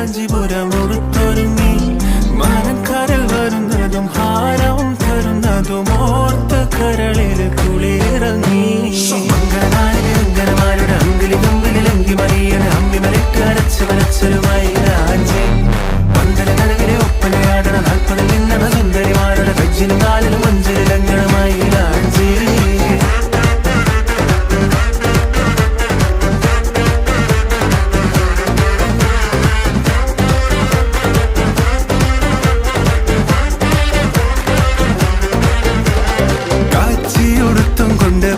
കാഞ്ചിപുരം ഉടുത്തൊരുങ്ങി മനക്കരൽ വരുന്നതും ഹാരവും തരുന്നതും ഓർത്ത് കരളിൽ കുളിയിറങ്ങി അങ്കനമാരുടെ അങ്കിളി കമ്പിളിൽ അങ്കി മറിയണ അമ്പി മലിട്ട് അരച്ച് വരച്ചൊരുമായി രാജി പന്തല കരവിലെ ഒപ്പനയാടണ 40 നിന്നണ സുന്ദരിമാരുടെ കജ്ജിനും കാലിലും മഞ്ചലിലങ്ങണമായി രാജി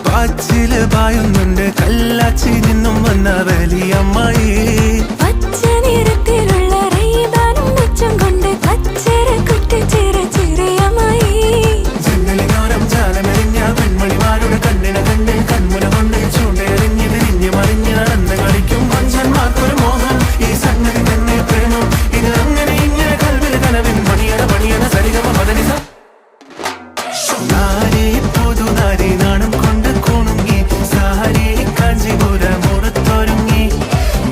പാച്ചില് പായുന്നുണ്ട് കല്ലാച്ചി നിന്നും വന്ന വലിയമ്മായി പച്ച നിറത്തിലുള്ള റൈബാനും വെച്ചും കൊണ്ട് കച്ചര കുട്ടി ചെറിയമ്മായി ജനലിനോരം ജാലമെറിഞ്ഞ പെൺമണിമാരുടെ കണ്ണിന് കണ്ണിൽ കൺമുന കൊണ്ട് ചൂണ്ടയെറിഞ്ഞ് തിരിഞ്ഞ് മറിഞ്ഞ് നടന്ന് കളിക്കും കൊഞ്ചന്മാർക്കൊരു മോഹം ഈ സംഗതി തന്നെ പ്രേമം ഇത് അങ്ങനെ ഇങ്ങനെ കൽവിൽ കനവിൻ മണിയണ സരിഗമ പദനിസ നാരി പുതുനാരി നാണം കൊണ്ട് കുണുങ്ങി സാരി കാഞ്ചിപുരം ഉടുത്തൊരുങ്ങി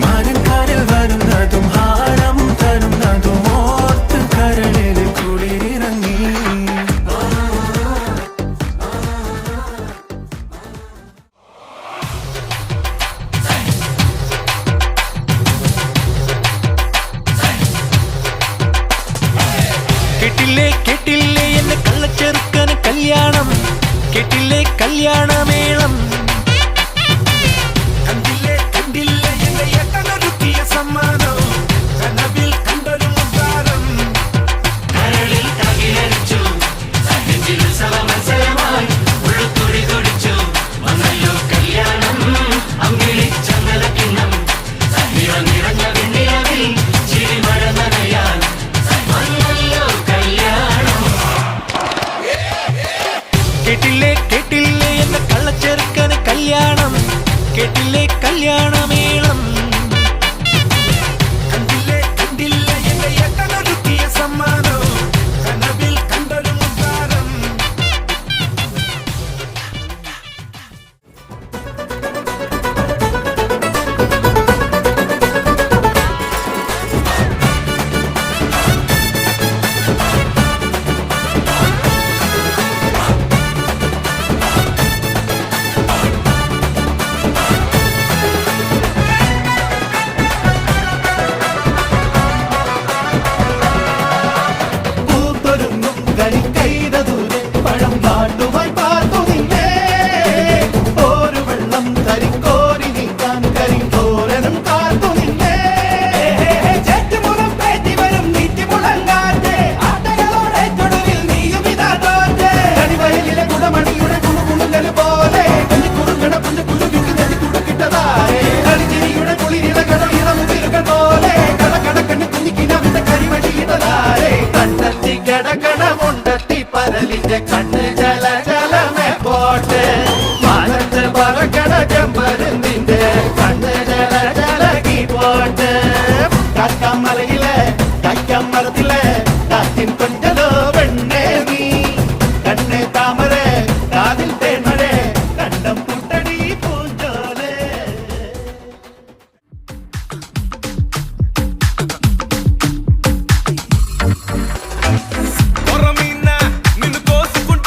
മനക്കാരിൽ വരുന്നതും ഹാരം തരുന്നതും ഓർത്ത് കരളിൽ കുളിയിറങ്ങി കേട്ടില്ലേ എന്നെ കള്ളച്ചെറുക്കന് കല്യാണം കേട്ടില്ലേ കല്യാണമേളം കണ്ടില്ലേ എന്റെ ഏട്ടനൊരുക്കിയ സമ്മാനം കനവിൽ കണ്ടൊരു മുത്താരം കരളിൽ തകിലടിച്ചു നെഞ്ചിൽ ഉത്സവമത്സരമായി ഉള്ളുത്തുടി തുടിച്ചു വന്നല്ലോ കല്യാണം അമ്പിളി ചന്ദനക്കിണ്ണം നിറഞ്ഞ വെണ്ണിലവിൽ ചിരിമഴ നനയാൻ വന്നല്ലോ കല്യാണം കേട്ടില്ലേ എന്ന കള്ളച്ചെറുക്കന് കല്യാണം കേട്ടില്ലേ കല്യാണമേളം കണ്ടില്ലേ എന്റെ ഏട്ടനൊരുക്കിയ സമ്മാനം കനവിൽ കണ്ടൊരു മുത്താരം കണ്ണ് ജല ജലമേ പോട്ടെ മനത്ത് പറക്കട ചെമ്പരുന്നിന്റെ കണ്ണ് ജല ജലകി പോട്ടെ കാക്കമലയിലെ കൈക്കമരത്തിലെ കാറ്റിൻ കൊഞ്ചലോ വെണ്ണേ നീ കണ്ണേ താമര കാതിൽ തേന്മഴ കണ്ടം പുട്ടടി പൂഞ്ചോലെ Corramina, nindo doce com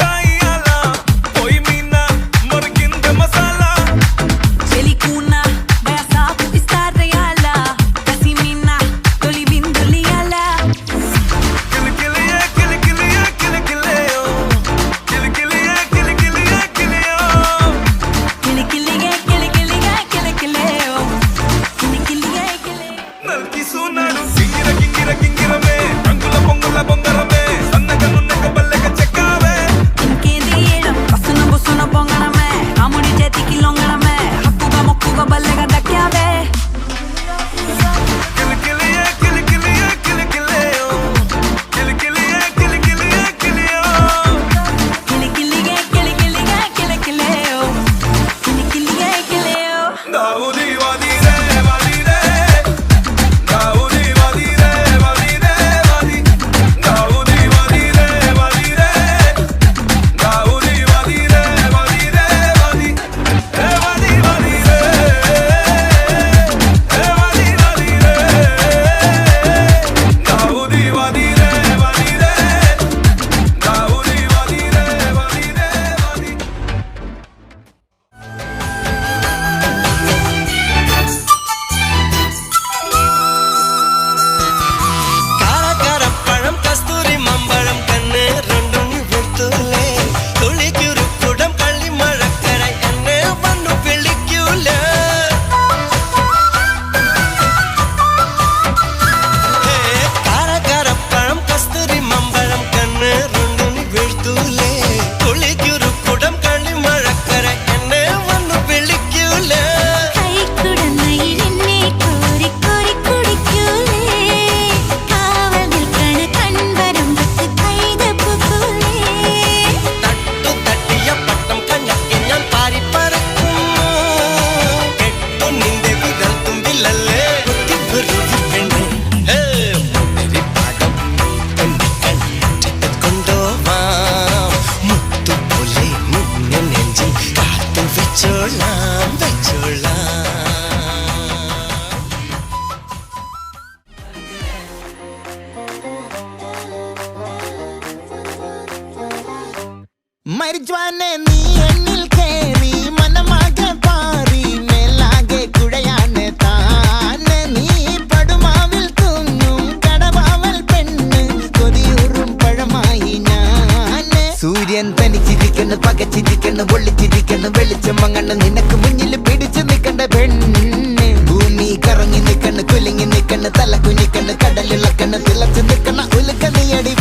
കറങ്ങി നിക്കണ് കുലുങ്ങി നിക്കണ് തല കുനിക്കണ് കടലിളക്കണ് തിളച്ച് നിക്കണ ഉലുക്ക നീയടി